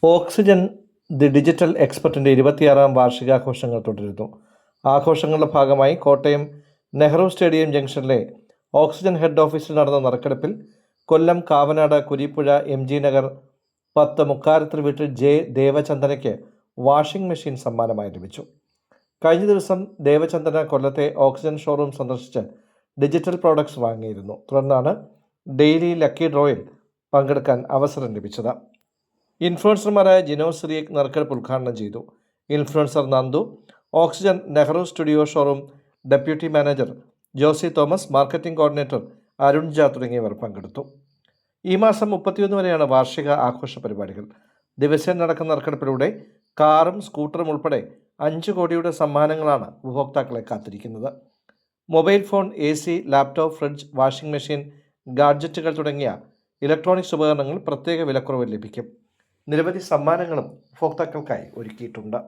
Oxygen the digital എക്സ്പെർട്ടിൻ്റെ 26ാം വാർഷികാഘോഷങ്ങൾ തുടരുന്നു. ആഘോഷങ്ങളുടെ ഭാഗമായി കോട്ടയം നെഹ്റു സ്റ്റേഡിയം ജംഗ്ഷനിലെ ഓക്സിജൻ ഹെഡ് ഓഫീസിൽ നടന്ന നറുക്കെടുപ്പിൽ കൊല്ലം കാവനാട് കുരിപ്പുഴ MG നഗർ 10 മുക്കാരത്തിൽ വീട്ടിൽ ജെ ദേവചന്ദനയ്ക്ക് വാഷിംഗ് മെഷീൻ സമ്മാനമായി ലഭിച്ചു. കഴിഞ്ഞ ദിവസം ദേവചന്ദന കൊല്ലത്തെ ഓക്സിജൻ ഷോറൂം സന്ദർശിച്ച് ഡിജിറ്റൽ പ്രോഡക്ട്സ് വാങ്ങിയിരുന്നു. തുടർന്നാണ് ഡെയിലി ലക്കി ഡ്രോയിൽ പങ്കെടുക്കാൻ അവസരം ലഭിച്ചത്. ഇൻഫ്ലുവൻസർമാരായ ജിനോ സിറിയക് നറുക്കെടുപ്പ് ഉദ്ഘാടനം ചെയ്തു. Influencer Nandu, oxygen Nehru studio showroom deputy manager Josy Thomas, marketing coordinator Arun ജ തുടങ്ങിയവർ പങ്കെടുത്തു. ഈ മാസം 31 വരെയാണ് വാർഷിക ആഘോഷ പരിപാടികൾ. ദിവസേന നടക്കുന്ന നറുക്കെടുപ്പിലൂടെ കാറും സ്കൂട്ടറും ഉൾപ്പെടെ 5 കോടിയുടെ സമ്മാനങ്ങളാണ് ഉപഭോക്താക്കളെ കാത്തിരിക്കുന്നത്. Mobile phone, AC, laptop, fridge, washing machine, ഗാഡ്ജറ്റുകൾ തുടങ്ങിയ ഇലക്ട്രോണിക്സ് ഉപകരണങ്ങൾ പ്രത്യേക വിലക്കുറവിൽ ലഭിക്കും. നിരവധി സമ്മാനങ്ങളും ഉപഭോക്താക്കൾക്കായി ഒരുക്കിയിട്ടുണ്ട്.